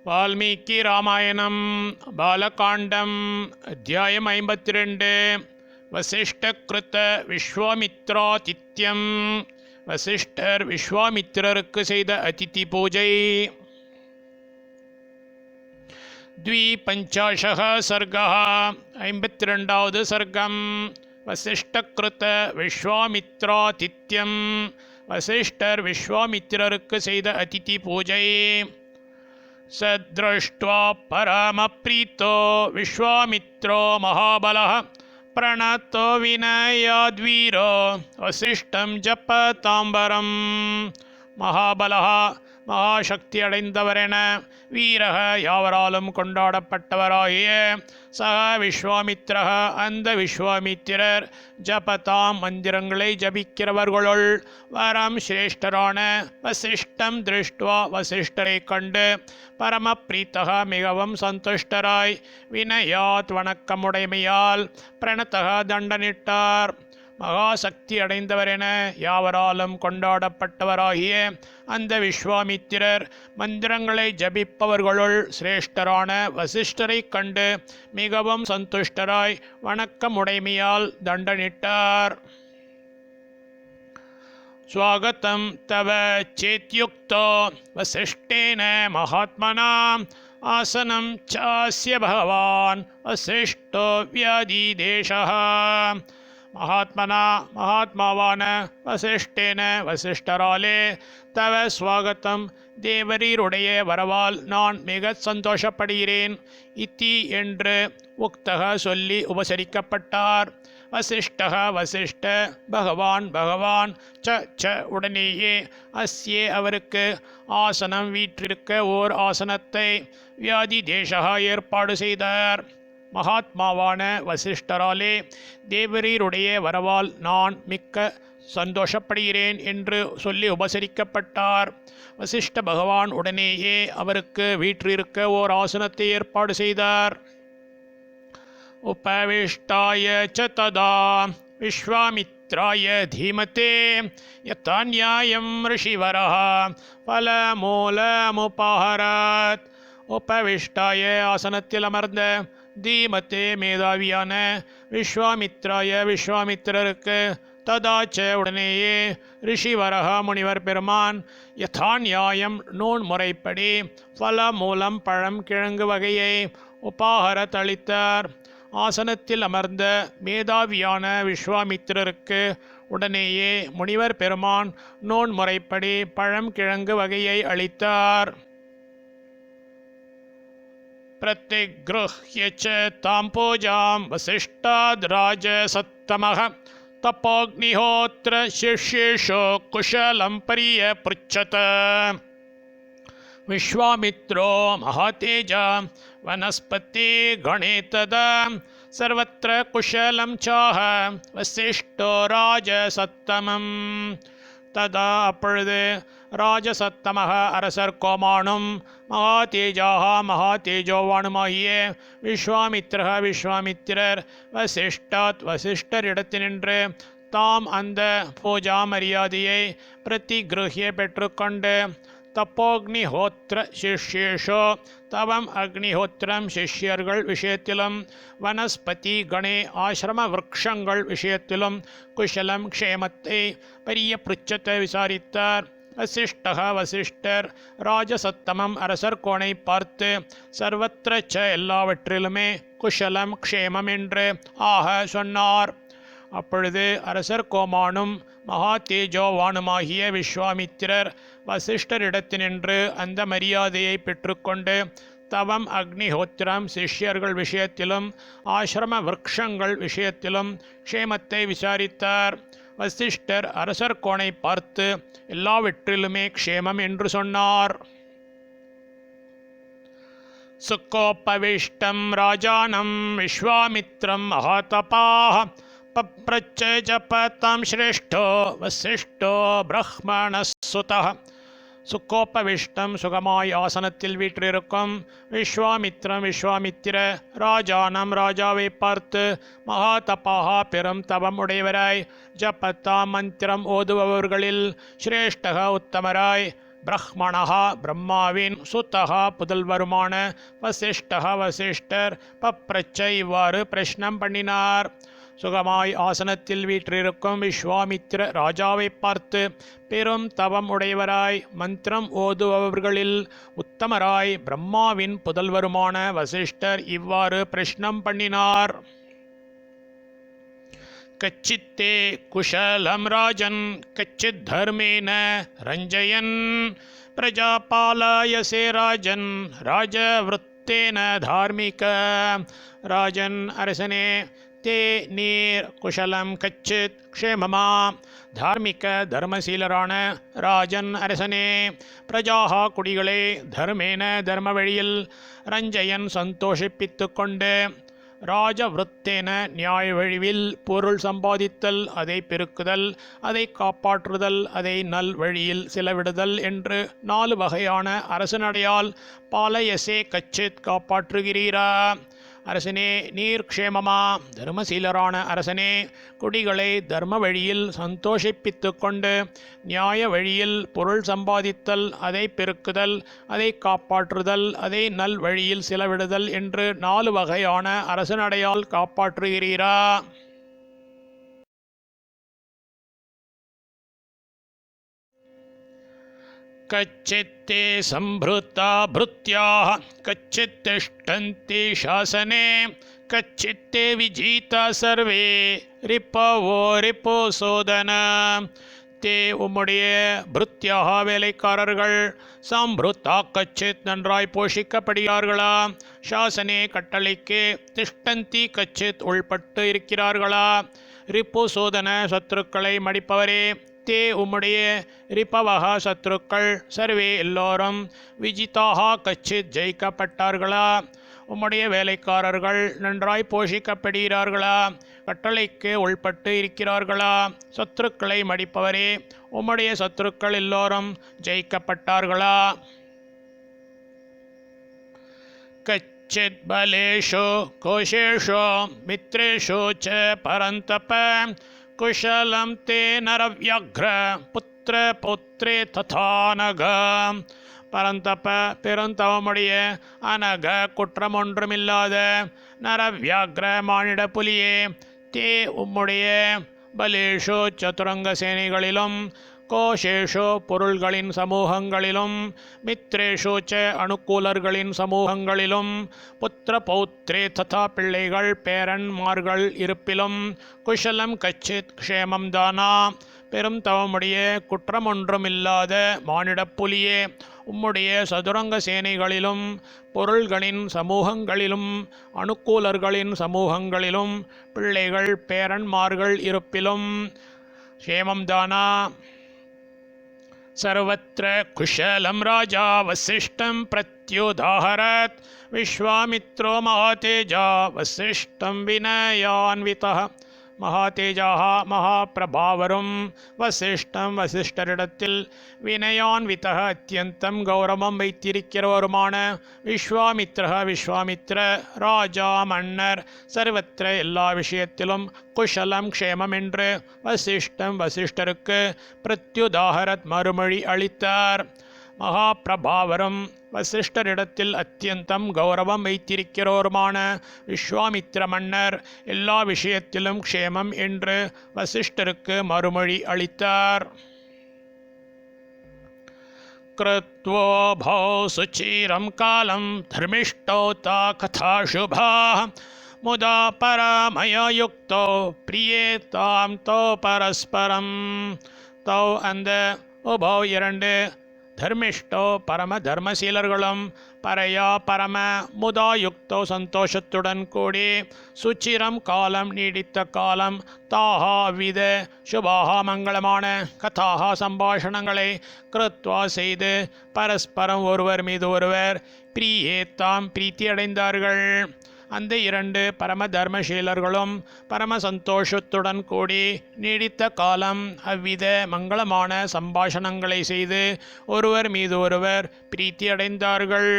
வால்மீகி ராமாயணம் பாலகாண்டம் அத்தியாயம் 52 வசிஷ்டகிருத விஸ்வாமித்ராதித்யம். வசிஷ்டர் விஸ்வாமித்திரருக்கு செய்த அதிதி பூஜை. द्विपञ्चाशः सर्गः 52வது सर्गம். வசிஷ்டகிருத விஸ்வாமித்ராதித்யம். வசிஷ்டர் விஸ்வாமித்திரருக்கு செய்த அதிதி பூஜை. सदृष्ट्वा परमप्रीतो विश्वामित्रो महाबलः प्रणतो विनयाद्वीरो वसिष्ठं जपताम्बरं. மகாபலः மகாசக்தி அடைந்தவரென வீரக யாவராலும் கொண்டாடப்பட்டவராகிய சக விஸ்வாமித்திரக அந்த விஸ்வாமித்திரர் ஜபதாம் மந்திரங்களை ஜபிக்கிறவர்களுள் வரம் சிரேஷ்டரான வசிஷ்டம் திருஷ்டுவா வசிஷ்டரை கண்டு பரமப்ரீத்தக மிகவும் சந்துஷ்டராய் வினயாத் வணக்கமுடைமையால் பிரணத்தக தண்டனிட்டார். மகாசக்தி அடைந்தவரென யாவராலும் கொண்டாடப்பட்டவராகிய அந்த விஸ்வாமித்திரர் மந்திரங்களை ஜபிப்பவர்களுள் சிரேஷ்டரான வசிஷ்டரை கண்டு மிகவும் சந்துஷ்டராய் வணக்கமுடைமையால் தண்டனிட்டார். ஸ்வாகதம் தவ சேத்யுக்தோ வசிஷ்டேன மகாத்மனா ஆசனம் சாஸ்ய பகவான் வசிஷ்டோ வியாதிதேசः. மகாத்மனா மகாத்மாவான வசிஷ்டேன வசிஷ்டராலே தவ ஸ்வாகத்தம் தேவரீருடைய வரவால் நான் மிக சந்தோஷப்படுகிறேன். இத்தி என்று உக்தக சொல்லி உபசரிக்கப்பட்டார். வசிஷ்டக வசிஷ்ட பகவான் பகவான் ச உடனேயே அஸ்யே அவருக்கு ஆசனம் வீற்றிருக்க ஓர் ஆசனத்தை வியாதி தேசகா ஏற்பாடு செய்தார். மகாத்மாவான வசிஷ்டராலே தேவரீருடைய வரவால் நான் மிக்க சந்தோஷப்படுகிறேன் என்று சொல்லி உபசரிக்கப்பட்டார். வசிஷ்ட பகவான் உடனேயே அவருக்கு வீற்றிருக்க ஓர் ஆசனத்தை ஏற்பாடு செய்தார். உபவிஷ்டாய ச ததா விஸ்வாமித்ராய தீமதே யதா நியாயம் ரிஷிவரः பலமூலமுபாஹரத். உபவிஷ்டாய ஆசனத்தில் அமர்ந்த தீமத்தே மேதாவியான விஸ்வாமித்ராய விஸ்வாமித்திரருக்கு ததாச்ச உடனேயே ரிஷிவரக முனிவர் பெருமான் யதா நியாயம் நூன் முறைப்படி பல மூலம் பழம் கிழங்கு வகையை உபாகரத் அளித்தார். ஆசனத்தில் அமர்ந்த மேதாவியான விஸ்வாமித்திரருக்கு உடனேயே முனிவர் பெருமான் நூன் முறைப்படி பழம் கிழங்கு வகையை அளித்தார். प्रतिगृह्य च तां पूजां वसिष्ठाद् राजसत्तमः तपोऽग्निहोत्र शिष्येषु कुशलं पर्यपृच्छत. विश्वामित्रो महातेजा वनस्पति गणे तदा सर्वत्र कुशलं चाह वसिष्ठो राजसत्तमम्. तदा அப்பொழுது ராஜசத்தமக அரசர் கோமானும் மகாதேஜாக மகாதேஜோவானுமாகிய விஸ்வாமித்திரர் வசிஷ்டாத் வசிஷ்டரிடத்தினின்று தாம் அந்த பூஜா மரியாதையை பிரதிகிருஹ்ய பெற்றுக்கொண்டு தப்போக்னிஹோத்திர சிஷ்யேஷோ தவம் அக்னிஹோத்திரம் சிஷ்யர்கள் விஷயத்திலும் வனஸ்பதி கணே ஆசிரம விருட்சங்கள் விஷயத்திலும் குஷலம் க்ஷேமத்தை பெரிய பிருச்சத்தை விசாரித்தார். வசிஷ்டக வசிஷ்டர் ராஜசத்தமம் அரசர் கோணை பார்த்து சர்வத்திர ச எல்லாவற்றிலுமே குஷலம் க்ஷேமம் என்று ஆக சொன்னார். அப்பொழுது அரசர் கோமானும் மகா தேஜோவானுமாகிய விஸ்வாமித்திரர் வசிஷ்டரிடத்தினின்று அந்த மரியாதையை பெற்றுக்கொண்டு தவம் அக்னிஹோத்திரம் சிஷ்யர்கள் விஷயத்திலும் ஆசிரம விருட்சங்கள் விஷயத்திலும் க்ஷேமத்தை விசாரித்தார். வசிஷ்டர் அரசர் கோணை பார்த்து எல்லாவற்றிலுமே க்ஷேமம் என்று சொன்னார். சுக்கோபவிஷ்டம் ராஜானம் விஸ்வாமித்ரம் மகாதபாः பப்ரச்ச ஜபதாம் ஸ்ரேஷ்டோ வசிஷ்டோ பிரஹ்மணசுதः. சுக்கோபவிஷ்டம் சுகமாய் ஆசனத்தில் வீற்றிருக்கும் விஸ்வாமித்திர ராஜானம் ராஜாவை பார்த்து மகாதபாக பெரும் தவம் உடையவராய் ஜபத்தாம் மந்திரம் ஓதுபவர்களில் சிரேஷ்டக உத்தமராய் பிரஹ்மணஹா பிரம்மாவின் சுத்தகா புதல்வருமான வசிஷ்டஹா வசிஷ்டர் பப்ரச்ச இவ்வாறு பிரஷ்னம் பண்ணினார். சுகமாய் ஆசனத்தில் வீற்றிருக்கும் விஸ்வாமித்திர ராஜாவை பார்த்து, பெரும் தவம் உடையவராய் மந்திரம் ஓதுபவர்களில் உத்தமராய் பிரம்மாவின் புதல்வருமான வசிஷ்டர் இவ்வாறு பிரஷ்னம் பண்ணினார். கச்சித்தே குஷலம் ராஜன் கச்சித் தர்மேன ரஞ்சயன் பிரஜாபாலயசே ராஜன் ராஜவிருத்தேன தார்மிக. ராஜன் அரசனே, தே நீர் குஷலம் கச்சித் க்ஷேமமா. தார்மிக தர்மசீலரான ராஜன் அரசனே, பிரஜாஹா குடிகளே, தர்மேன தர்ம வழியில், ரஞ்சயன் சந்தோஷிப்பித்து கொண்டு, ராஜவிருத்தேன நியாய வழிவில் பொருள் சம்பாதித்தல், அதை பெருக்குதல், அதை காப்பாற்றுதல், அதை நல் வழியில் செலவிடுதல் என்று 4 வகையான அரசனடையால் பாலயசே கச்சித் காப்பாற்றுகிறீரா. அரசனே, நீர் க்ஷேமமா. தர்மசீலரான அரசனே, குடிகளை தர்ம வழியில் சந்தோஷிப்பித்து கொண்டு, நியாய வழியில் பொருள் சம்பாதித்தல், அதை பெருக்குதல், அதை காப்பாற்றுதல், அதை நல் வழியில் செலவிடுதல் என்று 4 வகையான அரசனடையால் காப்பாற்றுகிறீரா. கச்சித்தே சம்பிருத்தா பிருத்யாः கச்சித் திஷ்டந்தி சாசனே கச்சித்தே விஜீதா சர்வே ரிப்பவோ ரிப்போசோதன. தே உம்முடைய பிருத்யாக வேலைக்காரர்கள், சம்பிருத்தா கச்சித் நன்றாய் போஷிக்கப்படுகிறார்களா, சாசனே கட்டளைக்கு, திஷ்டந்தி கச்சித் உள்பட்டு இருக்கிறார்களா, ரிப்பு சோதன சத்ருக்களை மடிப்பவரே, தே உம்முடைய ரிப்பவகா சத்ருக்கள், சர்வே எல்லோரும், விஜிதாகா கச்சித் ஜெயிக்கப்பட்டார்களா, உம்முடைய வேலைக்காரர்கள் நன்றாய் போஷிக்கப்படுகிறார்களா, கட்டளைக்கு உள்பட்டு இருக்கிறார்களா, சத்ருக்களை மடிப்பவரே, உம்முடைய சத்ருக்கள் எல்லோரும் ஜெயிக்கப்பட்டார்களா. கச்சித் பலேஷு கோஷேஷு மித்ரேஷு ச பரந்தப குஷலம் தே நரவ்யக்ர புத்திர புத்திரே ததானக. பரந்தப பெருந்தவமுடைய, அனக குற்றமொன்றுமில்லாத, நரவ்யாக்ர மானிட புலியே, தே உம்முடைய பலேஷு சதுரங்க சேனைகளிலும், கோஷேஷு பொருள்களின் சமூகங்களிலும், மித்ரேஷு ச அனுகூலர்களின் சமூகங்களிலும், புத்திர பௌத்ரே ததா பிள்ளைகள் பேரன்மார்கள் இருப்பிலும், குஷலம் கச்சித் க்ஷேமம் தானா. பெரும் தவமுடைய குற்றமொன்றுமில்லாத மானிடப் புலியே, உம்முடைய சதுரங்க சேனைகளிலும், பொருள்களின் சமூகங்களிலும், அனுகூலர்களின் சமூகங்களிலும், பிள்ளைகள் பேரன்மார்கள் இருப்பிலும் க்ஷேமம் தானா. सर्वत्र कुशलं राजा वसिष्ठं प्रत्युदाहरत् विश्वामित्रो महातेजा वसिष्ठं विनयान्वितः. மகாதேஜாக மகாபிரபாவரும் வசிஷ்டம் வசிஷ்டரிடத்தில் வினயான்விதக அத்தியந்தம் கௌரவம் வைத்திருக்கிறவருமான விஸ்வாமித்திர ராஜா மன்னர் சர்வத்திர எல்லா விஷயத்திலும் குஷலம் க்ஷேமம் என்று வசிஷ்டருக்கு பிரத்யுதாகரத் மறுமொழி அளித்தார். மகாபிரபாவரும் வசிஷ்டரிடத்தில் அத்தியந்தம் கௌரவம் வைத்திருக்கிறோருமான விஸ்வாமித்திர மன்னர் எல்லா விஷயத்திலும் க்ஷேமம் என்று வசிஷ்டருக்கு மறுமொழி அளித்தார். கிருத்வோ பௌ சுச்சீரம் காலம் தர்மிஷ்டோ தா கதா சுபா முதா பரமயயுக்தோ பிரியேதாம் தோ பரஸ்பரம். தோ அந்த உபௌ இரண்டு, தர்மிஷ்டோ பரம தர்மசீலர்களும், பரையா பரம முதாயுக்தோ சந்தோஷத்துடன் கூடி, சுச்சிரம் காலம் நீடித்த காலம், தாஹா வித சுபாஹா மங்களமான, கதாஹா சம்பாஷணங்களை, கிருத்வா செய்து, பரஸ்பரம் ஒருவர் மீது ஒருவர், பிரியேத்தாம் பிரீத்தியடைந்தார்கள். அந்த இரண்டு பரம தர்மசீலர்களும் பரம சந்தோஷத்துடன் கூடி நீடித்த காலம் அவ்வித மங்களமான சம்பாஷணங்களை செய்து ஒருவர் மீது ஒருவர் பிரீத்தியடைந்தார்கள்.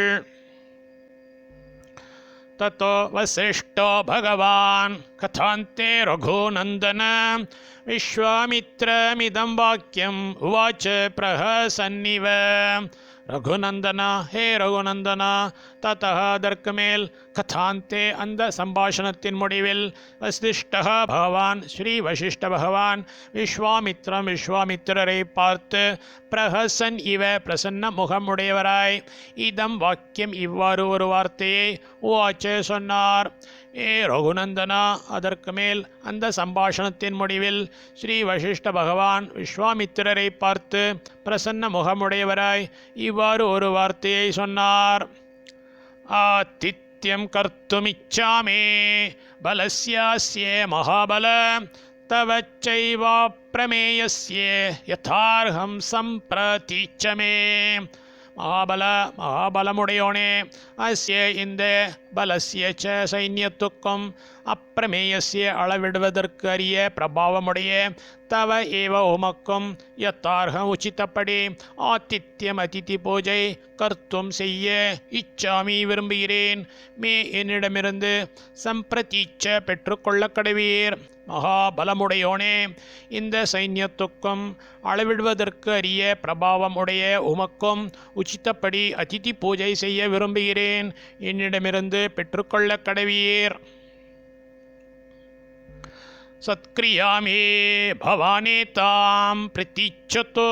ततो वसिष्ठो भगवान् कथान्ते रघुनन्दन विश्वामित्रमिदं वाक्यम् उवाच प्रहसन्निव. रघुनंदन, हे रघुनंदन, ततः அதற்குமேல் கதாந்தே அந்த சம்பாஷணத்தின் முடிவில் வசிஷ்டः பகவான் ஸ்ரீ வசிஷ்ட பகவான் விஸ்வாமித்திரரை பார்த்து பிரஹசன் இவ பிரசன்ன முகமுடையவராய் இதம் வாக்கியம் இவ்வாறு ஒரு வார்த்தையை உவாச்சே சொன்னார். ஏ ரகுநந்தனா, அதற்கு மேல் அந்த சம்பாஷணத்தின் முடிவில் ஸ்ரீ வசிஷ்ட பகவான் விஸ்வாமித்திரரை பார்த்து பிரசன்ன முகமுடையவராய் இவ்வாறு ஒரு வார்த்தையை சொன்னார். ஆதித்யம் கர்த்துமிச்சாமே பலஸ்யாஸ்யே மகாபல தவ சைவா பிரமேயஸ்ய யதார்ஹம் சம்பிரதீச்சமே. மகாபலமுடையோனே, அஸ்ய இந்த பலஸ்ய ச சைன்யத்துக்கும் அப்பிரமேயஸ்ய அளவிடுவதற்கு அரிய பிரபாவமுடைய தவ ஏவ உமக்கும் யத்தார்ஹம் உச்சித்தப்படி ஆதித்யம் அதிதி பூஜை கர்த்தும் செய்ய இச்சாமி விரும்புகிறேன். மே என்னிடமிருந்து சம்பிரதீச்ச பெற்றுக்கொள்ள கடவீர். மகாபலமுடையோனே, இந்த சைன்யத்துக்கும் அளவிடுவதற்கு அரிய பிரபாவம் உடைய உமக்கும் உச்சித்தப்படி அதிதி பூஜை செய்ய விரும்புகிறேன். என்னிடமிருந்து பெற்றுக்கொள்ள கடவீர். சத்கிரியாமே பவானேதாம் பிரதிச்சதோ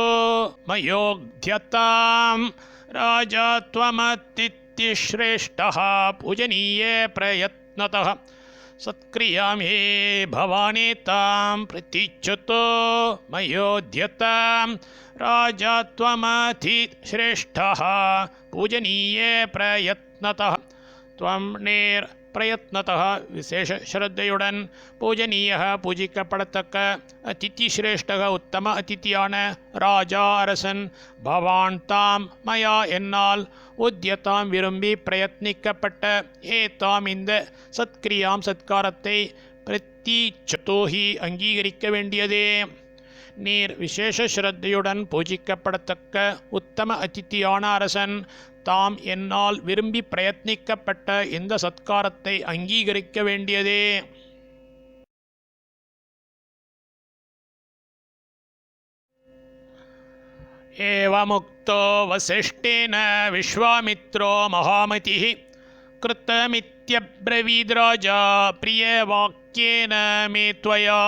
மயோக்த்யதாம் ராஜா த்வமதித்ய ஸ்ரேஷ்டः பூஜனீய பிரயத்னதः. சத்கிரியாமே பவானேதாம் பிரதிச்சதோ மயோத்யதாம் ராஜா த்வமதி ஸ்ரேஷ்டः பூஜனீய பிரயத்னதः. துவம் நேர் பிரயத்னதः விசேஷ ஸ்ரத்தையுடன் பூஜனீய பூஜிக்கப்படத்தக்க அதிதி சிரேஷ்டக உத்தம அதித்தியான ராஜா அரசன் பவான் தாம் மயா என்னால் உத்யதாம் விரும்பி பிரயத்னிக்கப்பட்ட ஏதாம் இந்த சத்கிரியாம் சத்காரத்தை பிரதீச்சதோஹி அங்கீகரிக்க வேண்டியதே. நீர் விசேஷ ஸ்ரத்தையுடன் பூஜிக்கப்படத்தக்க உத்தம அதித்தியான அரசன் தாம் என்னால் விரும்பி பிரயத்னிக்கப்பட்ட இந்த சத்காரத்தை அங்கீகரிக்க வேண்டியதே. ஏவமுக்தோ வசிஷ்டேன விஸ்வாமித்ரோ மகாமதிः கிருத்தமித்யப்ரவீத் ராஜா பிரியவாக்யேன மே த்வயா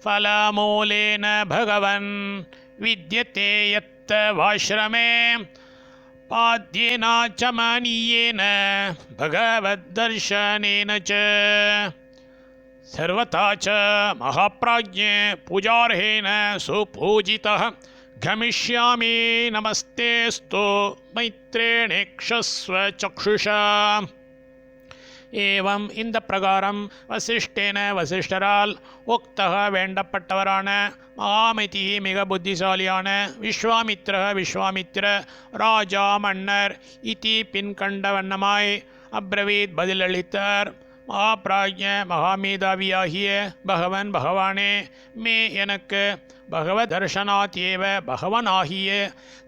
ஃபலமூலேன பகவன் வித்யதே யத்த வாஷ்ரமே பாத்யேனாச்சமனீயேன பகவத்தர்ஷனேன ச சர்வதா ச மகாப்ராஜ்ஞே பூஜார்ஹேன சுபூஜிதः கமிஷ்யாமி நமஸ்தேஸ்து மைத்ரேணேக்ஷஸ்வ சக்ஷுஷா. ஏவம் இந்த பிரகாரம் வசிஷ்டேன வசிஷ்டரால் உக்தக வேண்டப்பட்டவரான மகாமதி மிக புத்திசாலியான விஸ்வாமித்திர ராஜா மன்னர் இதி பின் கண்ட வண்ணமாய் அப்ரவீத் பதிலளித்தார். மகாபிராஜ்ய மகாமேதாவியாகிய பகவானே, மே எனக்கு பகவதர்ஷனாத் ஏவ பகவனாகிய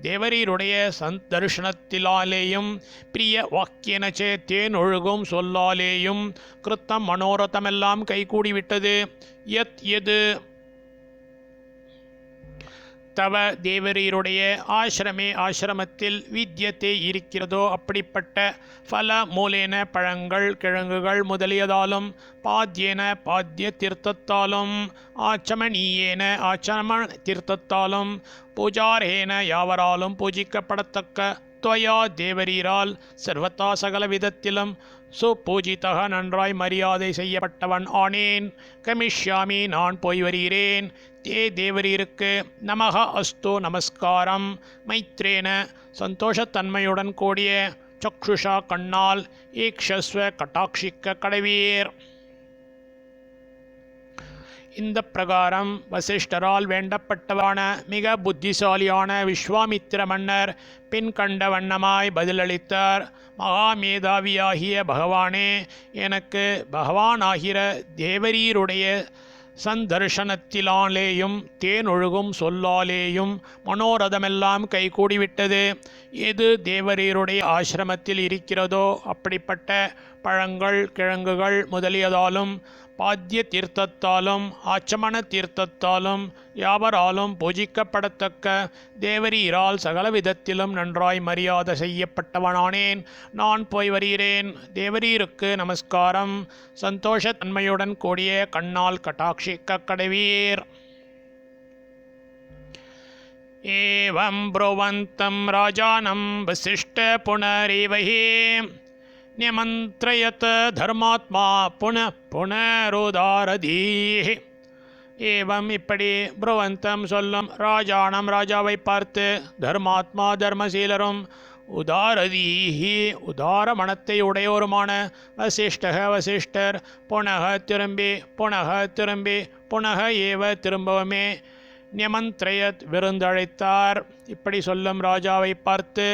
தேவரீருடைய சந்தர்ஷனத்திலாலேயும் பிரிய வாக்கியனச்சே தேன் ஒழுகும் சொல்லாலேயும் கிருத்தம் மனோரதமெல்லாம் கைகூடிவிட்டது. யத் எது தவ தேவரீருடைய ஆசிரமத்தில் வித்யத்தை இருக்கிறதோ அப்படிப்பட்ட ஃபல மூலேன பழங்கள் கிழங்குகள் முதலியதாலும் பாத்யேன பாத்ய தீர்த்தத்தாலும் ஆச்சமணீயேன ஆச்சம தீர்த்தத்தாலும் பூஜாரேன யாவராலும் பூஜிக்கப்படத்தக்க துவயா தேவரீரால் சர்வத்தா சகல விதத்திலும் சுபூஜிதக நன்றாய் மரியாதை செய்யப்பட்டவன் ஆனேன். கமிஷ்யாமி நான் போய் வருகிறேன். தே தேவரீருக்கு நமக அஸ்து நமஸ்காரம். மைத்ரேன சந்தோஷத்தன்மையுடன் கூடிய சக்ஷுஷா கண்ணால் ஈக்ஷஸ்வ கட்டாட்சிக்க கடவீர். இந்த பிரகாரம் வசிஷ்டரால் வேண்டப்பட்டவான மிக புத்திசாலியான விஸ்வாமித்திர மன்னர் பின் கண்ட வண்ணமாய் பதிலளித்தார். மகாமேதாவியாகிய பகவானே, எனக்கு பகவானாகிற தேவரீருடைய சந்தர்ஷனத்திலாலேயும் தேனொழுகும் சொல்லாலேயும் மனோரதமெல்லாம் கைகூடிவிட்டது. எது தேவரீருடைய ஆசிரமத்தில் இருக்கிறதோ அப்படிப்பட்ட பழங்கள் கிழங்குகள் முதலியதாலும் பாத்திய தீர்த்தத்தாலும் ஆச்சமண தீர்த்தத்தாலும் யாவராலும் பூஜிக்கப்படத்தக்க தேவரீரால் சகல விதத்திலும் நன்றாய் மரியாதை செய்யப்பட்டவனானேன். நான் போய் வருகிறேன். தேவரீருக்கு நமஸ்காரம். சந்தோஷத்தன்மையுடன் கூடிய கண்ணால் கட்டாட்சிக்க கடவீர். ஏவம் ப்ருவந்தம் ராஜானம் வசிஷ்ட புனரிவஹி நியமந்த்ரயத் தர்மாத்மா புனருதாரதீஹ. ஏவம் இப்படி ப்ருவந்தம் சொல்லும் ராஜானம் ராஜாவை பார்த்து தர்மாத்மா தர்மசீலரும் உதாரதீஹி உதார மனத்தை உடையோருமான வசிஷ்டக வசிஷ்டர் புனக திரும்பி புனக ஏவ திரும்பவுமே நியமந்த்ரயத் விருந்தழைத்தார். இப்படி சொல்லும் ராஜாவை பார்த்து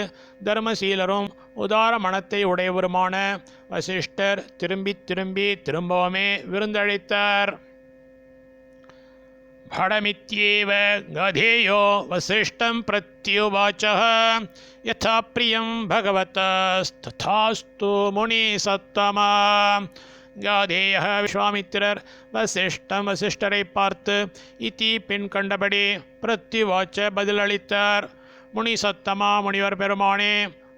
தர்மசீலரும் உதார மனத்தை உடையவருமான வசிஷ்டர் திரும்பவுமே விருந்தழைத்தார். படமித்யேவ கதேயோ வசிஷ்டம் பிரத்யுவாச்சः யதா பிரியம் பகவதஸ்ததாஸ்து முனி சத்தமா. காதேய விஸ்வாமித்திரர் வசிஷ்டரை பார்த்து இத்தி பின் கண்டபடி பிரத்யுவாச்ச பதிலளித்தார். முனி சத்தமா முனிவர் பெருமானே,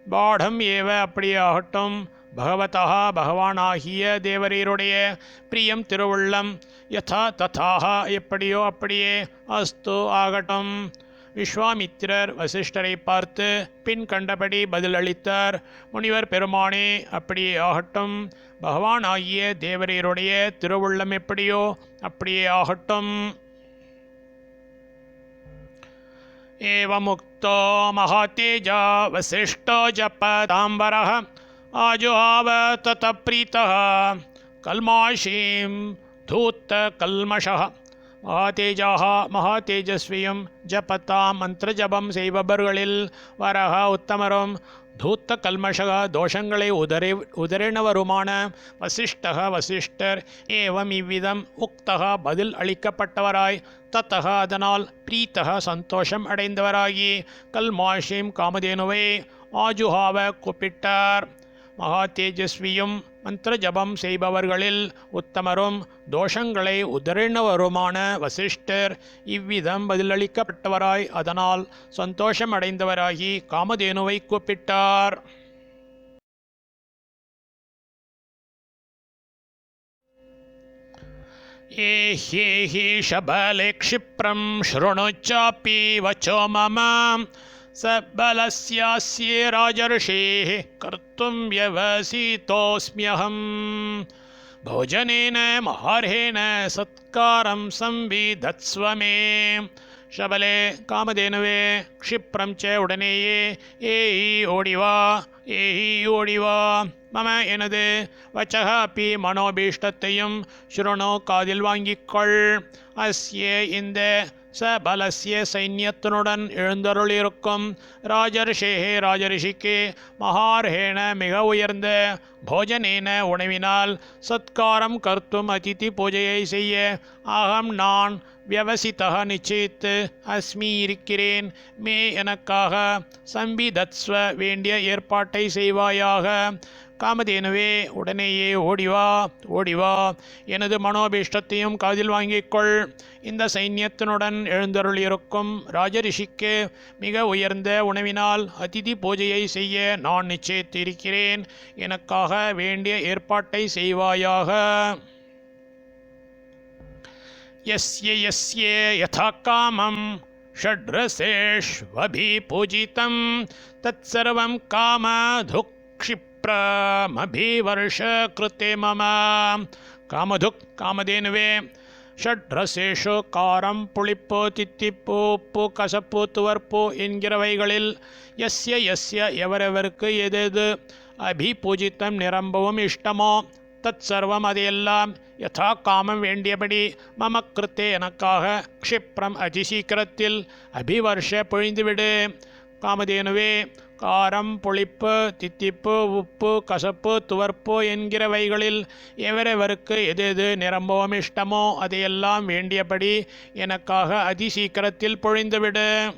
பாடம் ஏவ அப்படியாகட்டும், பகவதா பகவானாகிய தேவரீருடைய பிரியம் திருவுள்ளம், யதா ததாக எப்படியோ அப்படியே, அஸ்து ஆகட்டும். விஸ்வாமித்திரர் வசிஷ்டரை பார்த்து பின் கண்டபடி பதிலளித்தார். முனிவர் பெருமானே, அப்படியே ஆகட்டும், பகவானாகிய தேவரீருடைய திருவுள்ளம் எப்படியோ அப்படியே ஆகட்டும். ஏவமுக்தோ மகாதேஜா வசிஷ்டோ ஜபதாம்பரः ஆஜுஹாவ தத ப்ரீதः கல்மாஷீம் தூத்த கல்மஷः. மகாதேஜாக மகாதேஜஸ்வியும் ஜபத்தாம் மந்திரஜபம் செய்பவர்களில் வரக உத்தமரும் தூத்த கல்மஷக தோஷங்களை உதறினவருமான வசிஷ்டக வசிஷ்டர் ஏவம் இவ்விதம் உக்தக பதில் அளிக்கப்பட்டவராய் தத்தக அதனால் பிரீத்தக சந்தோஷம் அடைந்தவராகி கல்மாஷிம் காமதேனுவை ஆஜுஹாவ கூப்பிட்டார். மகா தேஜஸ்வியும் மந்திர ஜபம் செய்பவர்களில் உத்தமரும் தோஷங்களை உதறினவருமான வசிஷ்டர் இவ்விதம் பதிலளிக்கப்பட்டவராய் அதனால் சந்தோஷம் அடைந்தவராகி காமதேனுவை கூப்பிட்டார். ஏஹேஹி ஷபலே க்ஷிப்ரம் ஸ்ருணுச்சாபி வச்சோ மம சபலஸ்யாஸ்யே ராஜர்ஷேः கர்த்தும் யவசிதோஸ்ம்யஹம் போஜனேன மஹார்ஹேன சத்காரம் சம்விதத்ஸ்வ மே. ஷபலே காமதேனுவே, க்ஷிப்ரம் ச உடனேயே, ஏஹி ஓடிவா, மம எனது, வச்சக அப்பி மனோபீஷ்டத்தையும் ஸ்ருணு காதில் வாங்கிக்கொள். அஸ்ய இந்த சபலஸ்ய சைன்யத்தினுடன் எழுந்தருளிருக்கும் ராஜர்ஷேஹே ராஜரிஷிக்கு மகார்ஹேன மிக உயர்ந்த போஜனேன உணவினால் சத்காரம் கர்த்தும் அதிதி பூஜையை செய்ய அகம் நான் வியவசிதா நிச்சயித்து அஸ்மி இருக்கிறேன். மே எனக்காக சம்பிதத்ஸ்வ வேண்டிய ஏற்பாட்டை செய்வாயாக. காமதேனுவே, உடனேயே ஓடிவா, எனது மனோபீஷ்டத்தையும் காதில் வாங்கிக்கொள். இந்த சைன்யத்தினுடன் எழுந்தருளிருக்கும் ராஜரிஷிக்கு மிக உயர்ந்த உணவினால் அதிதி பூஜையை செய்ய நான் நிச்சயித்து இருக்கிறேன். எனக்காக வேண்டிய ஏற்பாட்டை செய்வாயாக. யஸ்ய யஸ்ய யதா காமம் ஷட்ரசேஷ்வபி பூஜிதம் தத்சர்வம் காமதுக் க்ஷிப்ரமபிவர்ஷ கிருத்தே மம. காமதுக் காமதேனுவே, ஷட்ரசேஷு காரம் புளிப்பு தித்திப்பு உப்பு கசப்பு துவர்ப்பு என்கிறவைகளில் யஸ்ய எவரெவருக்கு எது அபிபூஜித்தம் நிரம்பவும் இஷ்டமோ தத் சர்வம் அதையெல்லாம் யதா காமம் வேண்டியபடி மம கிருத்தே எனக்காக க்ஷிப்ரம் அதிசீக்கிரத்தில் அபிவர்ஷ பொழிந்துவிடு. காமதேனுவே, காரம், புளிப்பு, தித்திப்பு, உப்பு, கசப்பு, துவர்ப்பு என்கிறவைகளில் எவரெவருக்கு எது எது நிரம்பவும் இஷ்டமோ அதையெல்லாம் வேண்டியபடி எனக்காக அதிசீக்கிரத்தில் பொழிந்துவிடு.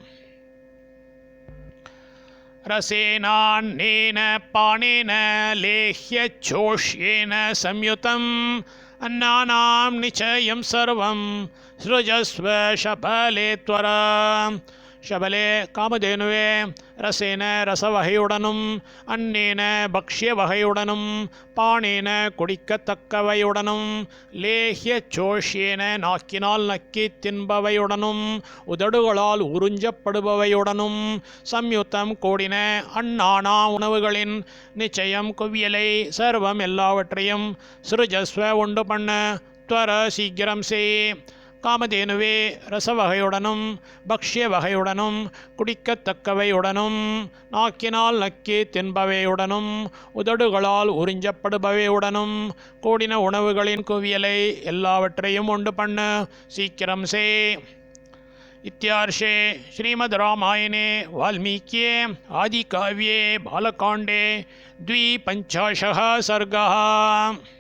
ரசேனான்னேன பானேன லேஹ்ய சோஷ்யேன சம்யுதம் அன்னானாம் நிச்சயம் சர்வம் ஸ்ருஜஸ்வ ஷபலே த்வரா. ஷபலே காமதேனுவே, ரசேன ரசவகையுடனும், அன்னேன பக்ஷ்ய வகையுடனும், பானேன குடிக்கத்தக்கவையுடனும், லேஹ்ய சோஷ்யேன நாக்கினால் நக்கி தின்பவையுடனும், உதடுகளால் உறிஞ்சப்படுபவையுடனும், சம்யுத்தம் கூடின அன்னானா உணவுகளின் நிச்சயம் குவியலை சர்வம் எல்லாவற்றையும் சிருஜஸ்வ உண்டு பண்ண த்வர சீக்கிரம் செய். காமதேனுவே, ரசவகையுடனும், பக்ஷ்ய வகையுடனும், குடிக்கத்தக்கவையுடனும், நாக்கினால் நக்கி தின்பவையுடனும், உதடுகளால் உறிஞ்சப்படுபவையுடனும் கூடின உணவுகளின் குவியலை எல்லாவற்றையும் உண்டு பண்ண சீக்கிரம் செய். इत्यार्षे श्रीमद् रामायणे वाल्मीक्ये आदिकाव्ये बालकाण्डे 25 सर्गः।